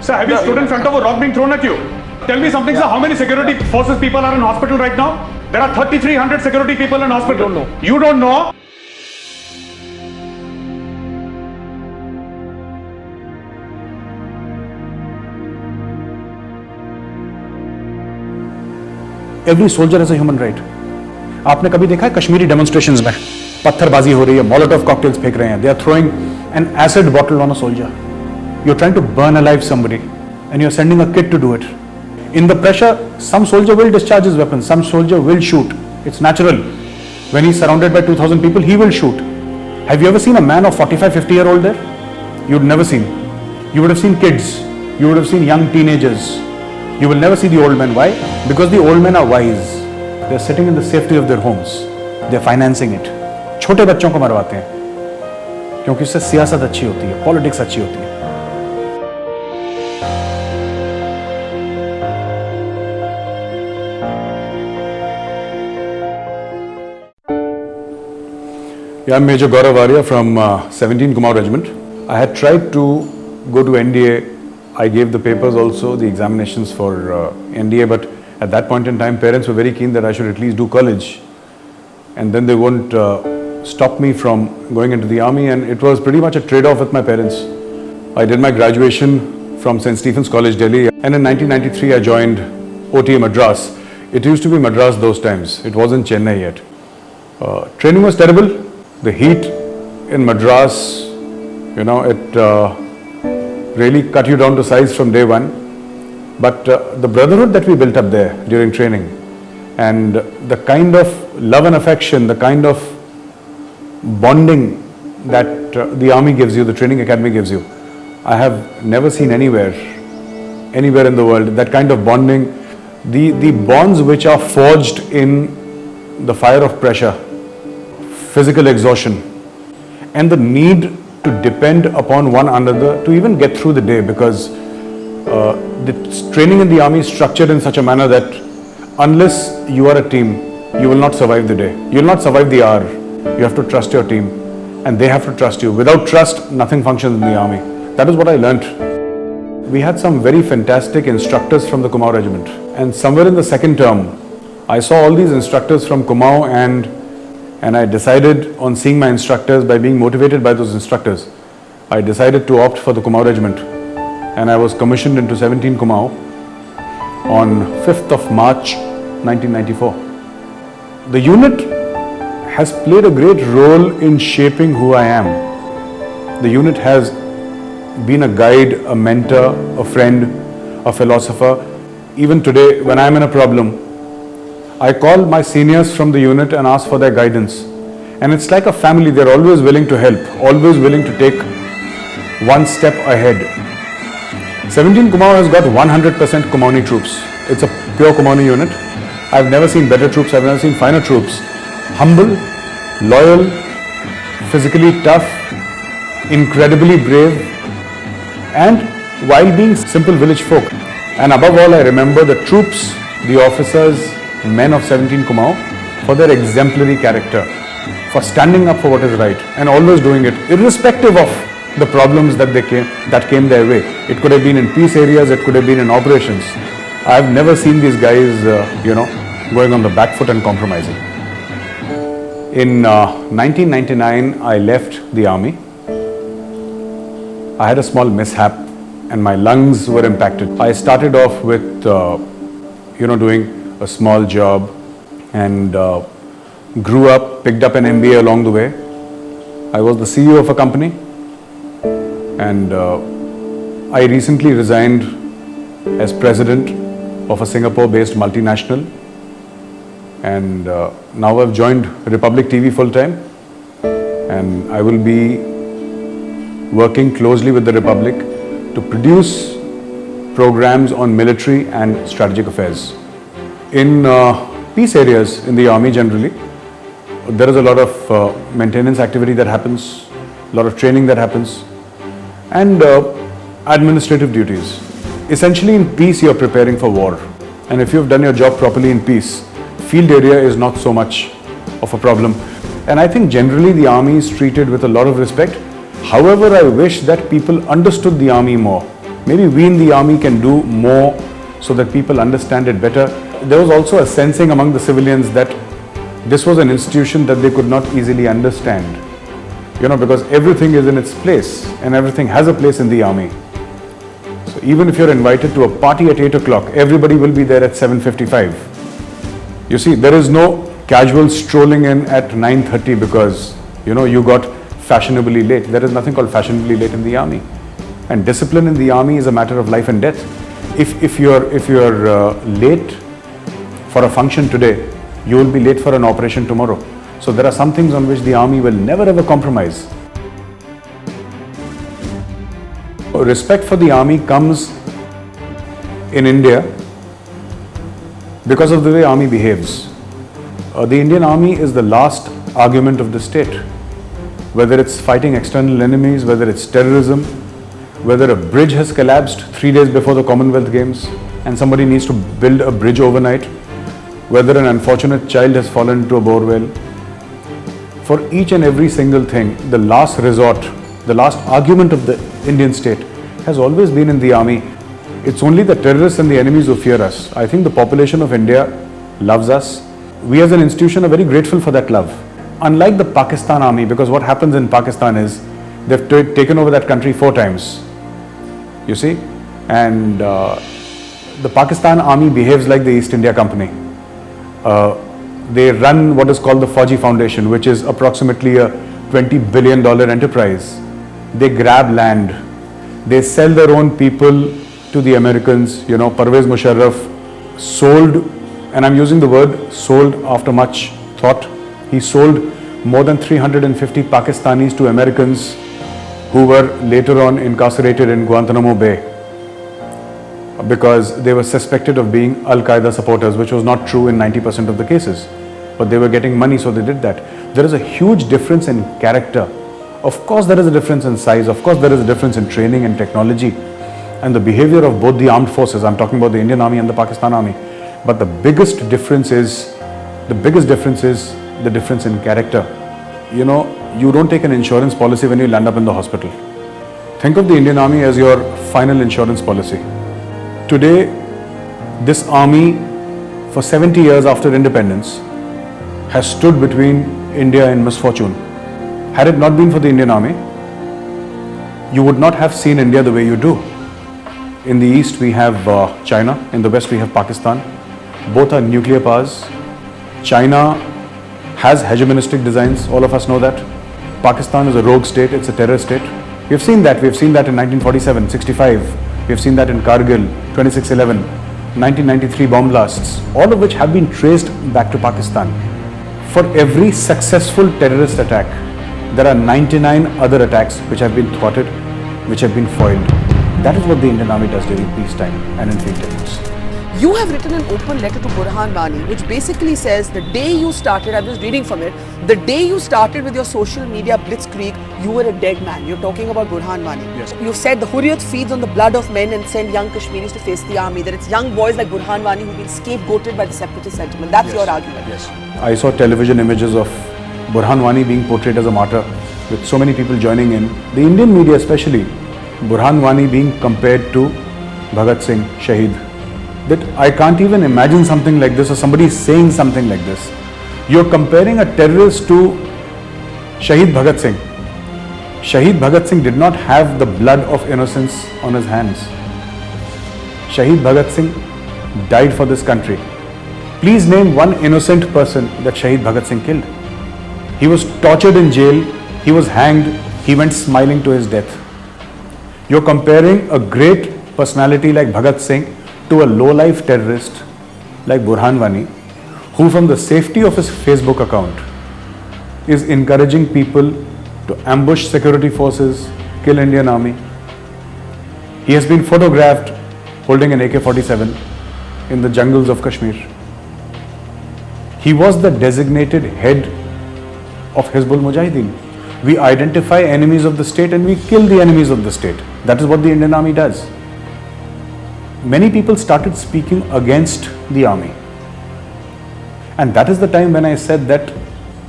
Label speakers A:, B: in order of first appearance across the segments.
A: Sir, have you stood in front of a rock being thrown at you? Tell me something, sir. How many security forces people are in hospital right now? There are 3,300 security people in hospital.
B: I don't know.
A: You don't know?
B: Every soldier has a human right. आपने कभी देखा है Kashmiri demonstrations में पत्थरबाजी हो रही है, Molotov cocktails फेंक रहे हैं, they are throwing an acid bottle on a soldier. You're trying to burn alive somebody and you're sending a kid to do it. In the pressure, some soldier will discharge his weapon, some soldier will shoot. It's natural. When he's surrounded by 2,000 people, he will shoot. Have you ever seen a man of 45, 50-year-old there? You'd never seen. You would have seen kids. You would have seen young teenagers. You will never see the old men. Why? Because the old men are wise. They're sitting in the safety of their homes. They're financing it. छोटे बच्चों को मरवाते हैं क्योंकि उससे सियासत अच्छी होती है, पॉलिटिक्स अच्छी होती है. Yeah, I'm Major Gaurav Arya from 17 Kumaon Regiment. I had tried to go to NDA. I gave the papers also, the examinations for NDA, but at that point in time, parents were very keen that I should at least do college. And then they won't stop me from going into the army, and it was pretty much a trade-off with my parents. I did my graduation from St. Stephen's College, Delhi, and in 1993 I joined OTA Madras. It used to be Madras those times. It wasn't Chennai yet. Training was terrible. The heat in Madras, you know, it really cut you down to size from day one. But the brotherhood that we built up there during training, and the kind of love and affection, the kind of bonding that the army gives you, the training academy gives you, I have never seen anywhere in the world. That kind of bonding, the bonds which are forged in the fire of pressure, physical exhaustion, and the need to depend upon one another to even get through the day, because the training in the army is structured in such a manner that unless you are a team, you will not survive the day. You will not survive the hour. You have to trust your team, and they have to trust you. Without trust, nothing functions in the army. That is what I learnt. We had some very fantastic instructors from the Kumaon Regiment, and somewhere in the second term, I saw all these instructors from Kumaon, and I decided on seeing my instructors, by being motivated by those instructors, I decided to opt for the Kumaon Regiment, and I was commissioned into 17 Kumaon on 5th of March 1994. The unit has played a great role in shaping who I am. The unit has been a guide, a mentor, a friend, a philosopher. Even today, when I'm in a problem, I call my seniors from the unit and ask for their guidance. And it's like a family. They're always willing to help, always willing to take one step ahead. 17 Kumaon has got 100% Kumaoni troops. It's a pure Kumaoni unit. I've never seen better troops. I've never seen finer troops. Humble, loyal, physically tough, incredibly brave, and while being simple village folk. And above all, I remember the troops, the officers, men of 17 Kumaon for their exemplary character, for standing up for what is right and always doing it, irrespective of the problems that came their way. It could have been in peace areas, it could have been in operations. I've never seen these guys, going on the back foot and compromising. In 1999, I left the army. I had a small mishap and my lungs were impacted. I started off with, doing a small job, and grew up, picked up an MBA along the way. I was the CEO of a company, and I recently resigned as president of a Singapore-based multinational, and now I've joined Republic TV full-time, and I will be working closely with the Republic to produce programs on military and strategic affairs. In peace areas in the army generally, there is a lot of maintenance activity that happens, a lot of training that happens, and administrative duties. Essentially in peace you're preparing for war, and if you've done your job properly in peace, field area is not so much of a problem. And I think generally the army is treated with a lot of respect. However, I wish that people understood the army more. Maybe we in the army can do more so that people understand it better. There was also a sensing among the civilians that this was an institution that they could not easily understand. Because everything is in its place and everything has a place in the army. So even if you're invited to a party at 8 o'clock, everybody will be there at 7:55. You see, there is no casual strolling in at 9:30 because, you got fashionably late. There is nothing called fashionably late in the army. And discipline in the army is a matter of life and death. If you're late for a function today, you will be late for an operation tomorrow. So there are some things on which the army will never ever compromise. Respect for the army comes in India because of the way army behaves. The Indian army is the last argument of the state. Whether it's fighting external enemies, whether it's terrorism, whether a bridge has collapsed 3 days before the Commonwealth Games and somebody needs to build a bridge overnight, whether an unfortunate child has fallen into a borewell. For each and every single thing, the last resort, the last argument of the Indian state has always been in the army. It's only the terrorists and the enemies who fear us. I think the population of India loves us. We as an institution are very grateful for that love. Unlike the Pakistan army, because what happens in Pakistan is they've taken over that country 4 times. You see? And the Pakistan army behaves like the East India Company. They run what is called the Fauji Foundation, which is approximately a $20 billion enterprise. They grab land. They sell their own people to the Americans. Parvez Musharraf sold, and I'm using the word sold after much thought, he sold more than 350 Pakistanis to Americans who were later on incarcerated in Guantanamo Bay because they were suspected of being Al-Qaeda supporters, which was not true in 90% of the cases. But they were getting money, so they did that. There is a huge difference in character. Of course, there is a difference in size. Of course, there is a difference in training and technology and the behavior of both the armed forces. I'm talking about the Indian Army and the Pakistan Army. But the biggest difference is the difference in character. You don't take an insurance policy when you land up in the hospital. Think of the Indian Army as your final insurance policy. Today, this army, for 70 years after independence, has stood between India and misfortune. Had it not been for the Indian Army, you would not have seen India the way you do. In the east, we have China. In the west, we have Pakistan. Both are nuclear powers. China has hegemonistic designs. All of us know that. Pakistan is a rogue state. It's a terror state. We've seen that. We've seen that in 1947, 65. We've seen that in Kargil, 26/11, 1993 bomb blasts, all of which have been traced back to Pakistan. For every successful terrorist attack, there are 99 other attacks which have been thwarted, which have been foiled. That is what the Indian Army does during peacetime and in field tensions.
C: You have written an open letter to Burhan Wani, which basically says the day you started, I was reading from it, the day you started with your social media blitzkrieg, you were a dead man. You're talking about Burhan Wani.
B: Yes.
C: You've said the Hurriyat feeds on the blood of men and send young Kashmiris to face the army, that it's young boys like Burhan Wani who've been scapegoated by the separatist sentiment. That's your argument.
B: Yes. I saw television images of Burhan Wani being portrayed as a martyr, with so many people joining in. The Indian media especially, Burhan Wani being compared to Bhagat Singh, Shaheed. That I can't even imagine something like this, or somebody saying something like this. You're comparing a terrorist to Shaheed Bhagat Singh. Shaheed Bhagat Singh did not have the blood of innocence on his hands. Shaheed Bhagat Singh died for this country. Please name one innocent person that Shaheed Bhagat Singh killed. He was tortured in jail, he was hanged, he went smiling to his death. You're comparing a great personality like Bhagat Singh to a low-life terrorist like Burhan Wani, who from the safety of his Facebook account is encouraging people to ambush security forces, kill Indian Army. He has been photographed holding an AK-47 in the jungles of Kashmir. He was the designated head of Hizbul Mujahideen. We identify enemies of the state and we kill the enemies of the state. That is what the Indian Army does. Many people started speaking against the army. And that is the time when I said that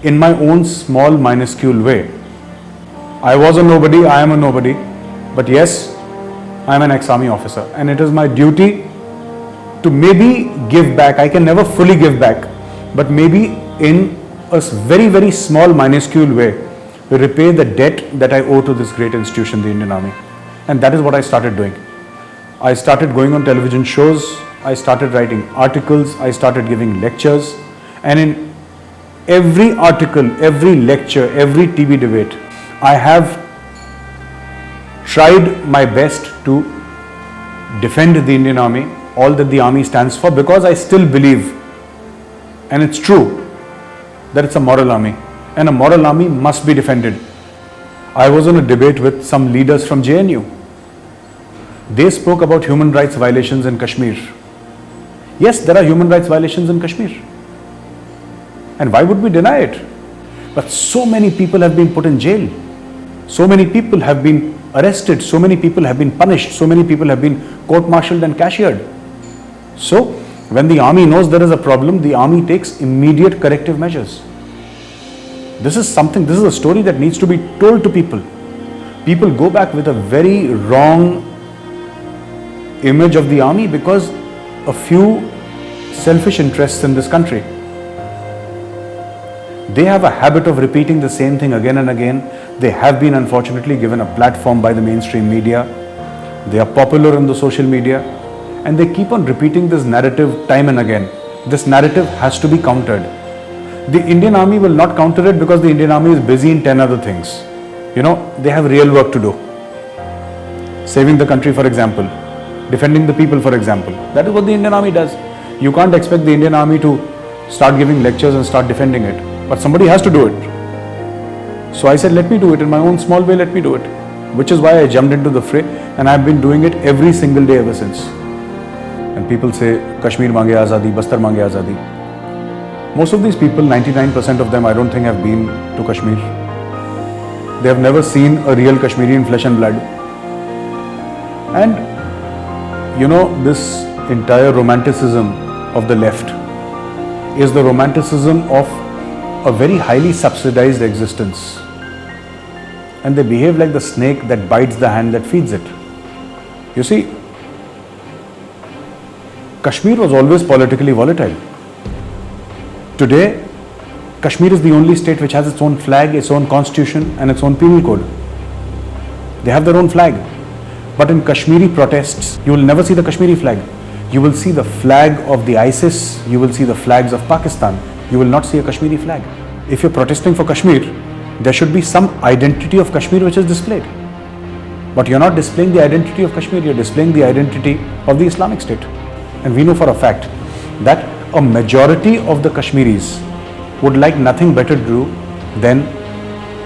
B: in my own small, minuscule way, I was a nobody, I am a nobody. But yes, I'm an ex-army officer, and it is my duty to maybe give back. I can never fully give back, but maybe in a very, very small, minuscule way, repay the debt that I owe to this great institution, the Indian Army. And that is what I started doing. I started going on television shows, I started writing articles, I started giving lectures, and in every article, every lecture, every TV debate, I have tried my best to defend the Indian Army, all that the Army stands for, because I still believe, and it's true, that it's a moral army, and a moral army must be defended. I was on a debate with some leaders from JNU. They spoke about human rights violations in Kashmir. Yes, there are human rights violations in Kashmir. And why would we deny it? But so many people have been put in jail. So many people have been arrested. So many people have been punished. So many people have been court-martialed and cashiered. So, when the army knows there is a problem, the army takes immediate corrective measures. This is a story that needs to be told to people. People go back with a very wrong image of the army because a few selfish interests in this country. They have a habit of repeating the same thing again and again. They have been unfortunately given a platform by the mainstream media. They are popular on the social media, and they keep on repeating this narrative time and again. This narrative has to be countered. The Indian Army will not counter it because the Indian Army is busy in 10 other things. They have real work to do. Saving the country, for example. Defending the people, for example. That is what the Indian Army does. You can't expect the Indian Army to start giving lectures and start defending it. But somebody has to do it. So I said, let me do it in my own small way, let me do it. Which is why I jumped into the fray, and I've been doing it every single day ever since. And people say, Kashmir mange azadi, Bastar mange azadi. Most of these people, 99% of them, I don't think have been to Kashmir. They have never seen a real Kashmiri in flesh and blood. And this entire romanticism of the left is the romanticism of a very highly subsidized existence. And they behave like the snake that bites the hand that feeds it. You see, Kashmir was always politically volatile. Today, Kashmir is the only state which has its own flag, its own constitution, and its own penal code. They have their own flag. But in Kashmiri protests, you will never see the Kashmiri flag. You will see the flag of the ISIS, you will see the flags of Pakistan. You will not see a Kashmiri flag. If you're protesting for Kashmir, there should be some identity of Kashmir which is displayed. But you're not displaying the identity of Kashmir, you're displaying the identity of the Islamic State. And we know for a fact that a majority of the Kashmiris would like nothing better to do than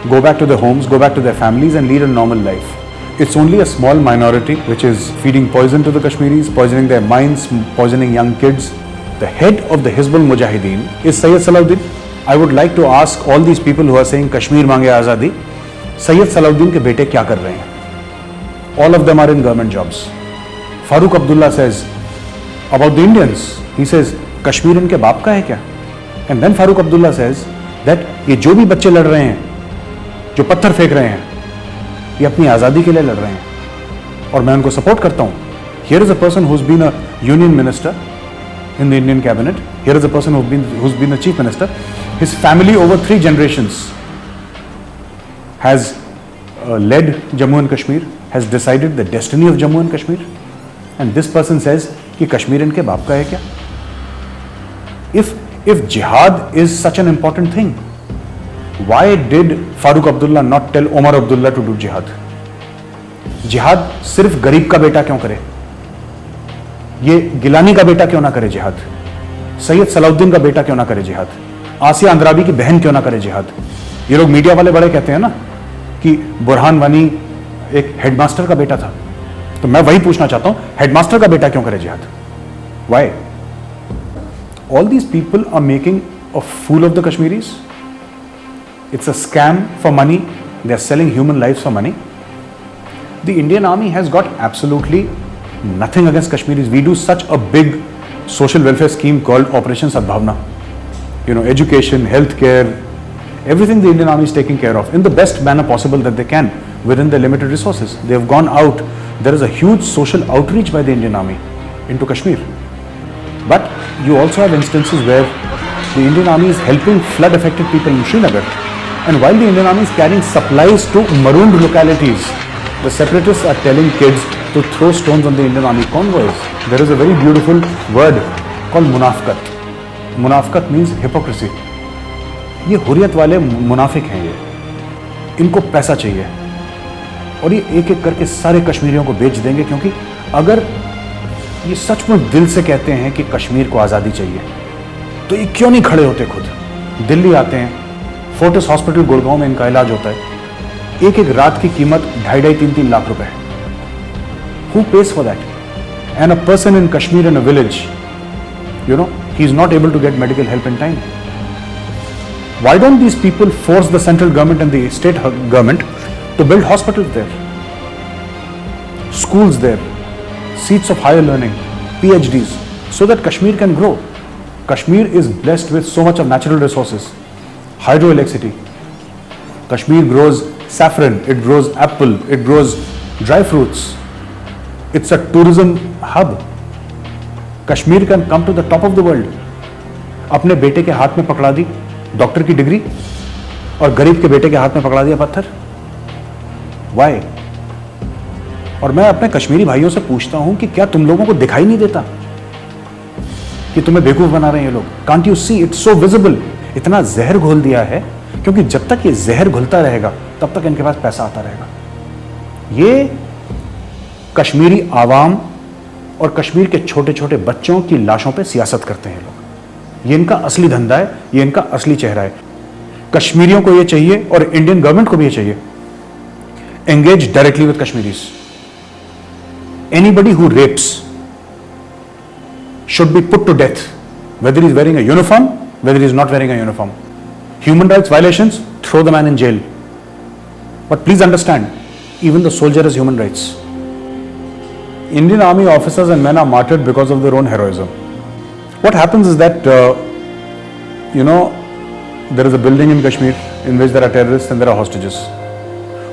B: go back to their homes, go back to their families and lead a normal life. It's only a small minority which is feeding poison to the Kashmiris, poisoning their minds, poisoning young kids. The head of the Hizbul Mujahideen is Sayyid Salahuddin. I would like to ask all these people who are saying Kashmir mange azadi, Sayyid Salahuddin ke bete kya kar rahe hain? All of them are in government jobs. Farooq Abdullah says about the Indians, he says Kashmir inke baap ka hai kya? And then Farooq Abdullah says that ye jo bhi bacche lad rahe hain, jo patthar फेंक रहे हैं, ये अपनी आज़ादी के लिए लड़ रहे हैं और मैं उनको सपोर्ट करता हूँ. Here is a person who's been a union minister in the Indian cabinet. Here is a person who's been a chief minister. His family over 3 generations has led Jammu and Kashmir, has decided the destiny of Jammu and Kashmir. And this person says कि कश्मीर इनके बाप का है क्या? If jihad is such an important thing, why did Farooq Abdullah not tell Omar Abdullah to do jihad? Jihad सिर्फ गरीब का बेटा क्यों करे? ये गिलानी का बेटा क्यों ना करे जिहाद? सैयद सलाउद्दीन का बेटा क्यों ना करे जिहाद? आसिया अंद्राबी की बहन क्यों ना करे जिहाद? ये लोग मीडिया वाले बड़े कहते हैं ना कि बुरहान वानी एक हेडमास्टर का बेटा था, तो मैं वही पूछना चाहता हूं, हेडमास्टर का बेटा क्यों करे जिहाद? Why? All these people are making a fool of the Kashmiris. It's a scam for money. They are selling human lives for money. The Indian Army has got absolutely nothing against Kashmiris. We do such a big social welfare scheme called Operation Sadbhavna. Education, healthcare, everything the Indian Army is taking care of in the best manner possible that they can. within their limited resources. They have gone out. There is a huge social outreach by the Indian Army into Kashmir. But you also have instances where the Indian Army is helping flood affected people in Srinagar. And while the Indian Army is carrying supplies to marooned localities, the separatists are telling kids to throw stones on the Indian Army convoys. There is a very beautiful word called munafqat. Munafqat means hypocrisy. ये हुर्रियत वाले मुनाफिक हैं ये, इनको पैसा चाहिए और ये एक एक करके सारे कश्मीरियों को बेच देंगे, क्योंकि अगर ये सचमुच दिल से कहते हैं कि कश्मीर को आज़ादी चाहिए तो ये क्यों नहीं खड़े होते खुद? दिल्ली आते हैं, फोर्टिस हॉस्पिटल गुड़गांव में इनका इलाज होता है, एक एक रात की कीमत 2.5-3 लाख रुपए। Who pays for that? And a person in Kashmir in a village, he is not able to get medical help in time. Why don't these people force the central government and the state government to build hospitals there, schools there, seats of higher learning, PhDs, so that Kashmir can grow? Kashmir is blessed with so much of natural resources, hydroelectricity. Kashmir grows saffron, it grows apple, it grows dry fruits. It's a tourism hub. Kashmir can come to the top of the world. अपने बेटे के हाथ में पकड़ा दी doctor की degree और गरीब के बेटे के हाथ में पकड़ा दिया पत्थर. Why? और मैं अपने कश्मीरी भाइयों से पूछता हूं कि क्या तुम लोगों को दिखाई नहीं देता कि तुम्हें बेवकूफ बना रहे हैं ये लोग? Can't you see? It's so visible. इतना जहर घोल दिया है, क्योंकि जब तक ये जहर घुलता रहेगा तब तक इनके पास पैसा आता रहेगा. ये कश्मीरी आवाम और कश्मीर के छोटे छोटे बच्चों की लाशों पे सियासत करते हैं लोग. ये इनका असली धंधा है, ये इनका असली चेहरा है. कश्मीरियों को ये चाहिए और इंडियन गवर्नमेंट को भी ये चाहिए. Engage directly with Kashmiris. Anybody who rapes should be put to death, whether he is wearing a uniform, whether he is not wearing a uniform. Human rights violations, throw the man in jail. But please understand, even the soldier has human rights. Indian Army officers and men are martyred because of their own heroism. What happens is that, there is a building in Kashmir in which there are terrorists and there are hostages.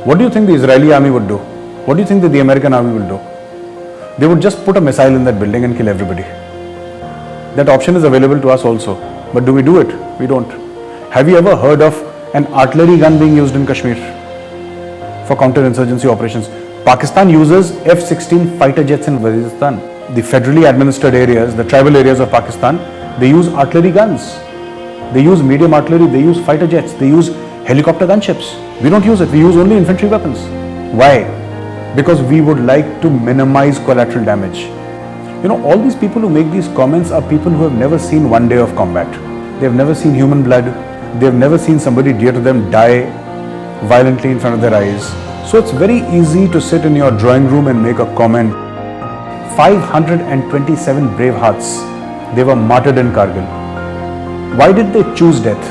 B: What do you think the Israeli army would do? What do you think that the American army will do? They would just put a missile in that building and kill everybody. That option is available to us also. But do we do it? We don't. Have you ever heard of an artillery gun being used in Kashmir for counter-insurgency operations? Pakistan uses F-16 fighter jets in Waziristan. The federally administered areas, the tribal areas of Pakistan, they use artillery guns. They use medium artillery, they use fighter jets, they use helicopter gunships. We don't use it, we use only infantry weapons. Why? Because we would like to minimize collateral damage. All these people who make these comments are people who have never seen one day of combat. They have never seen human blood. They have never seen somebody dear to them die violently in front of their eyes. So it's very easy to sit in your drawing room and make a comment. 527 brave hearts, they were martyred in Kargil. Why did they choose death?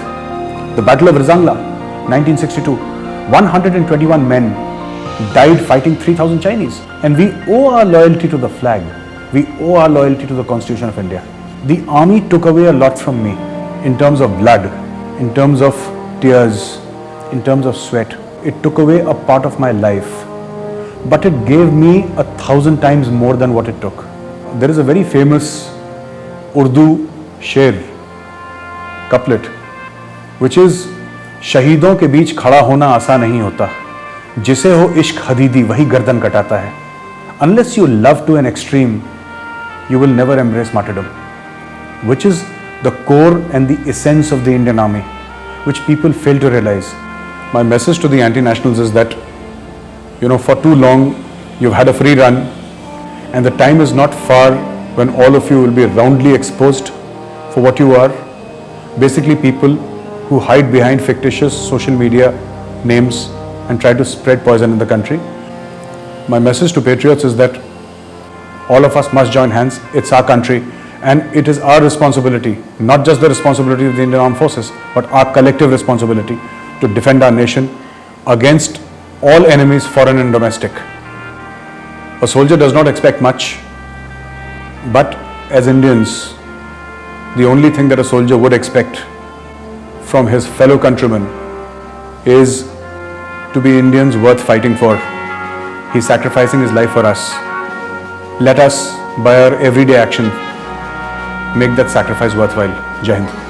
B: The Battle of Rizangla, 1962. 121 men died fighting 3,000 Chinese. And we owe our loyalty to the flag. We owe our loyalty to the Constitution of India. The army took away a lot from me in terms of blood, in terms of tears, in terms of sweat. It took away a part of my life, but it gave me 1,000 times more than what it took. There is a very famous Urdu शेर, couplet, which is शहीदों के बीच खड़ा होना आसान नहीं होता, जिसे हो इश्क हदीदी वही गर्दन कटाता है. Unless you love to an extreme, you will never embrace martyrdom, which is the core and the essence of the Indian Army, which people fail to realize. My message to the anti-nationals is that, for too long you've had a free run, and the time is not far when all of you will be roundly exposed for what you are. Basically people who hide behind fictitious social media names and try to spread poison in the country. My message to patriots is that all of us must join hands. It's our country and it is our responsibility, not just the responsibility of the Indian Armed Forces, but our collective responsibility to defend our nation against all enemies, foreign and domestic. A soldier does not expect much, but as Indians, the only thing that a soldier would expect from his fellow countrymen is to be Indians worth fighting for. He's sacrificing his life for us. Let us, by our everyday action, make that sacrifice worthwhile. Jai Hind.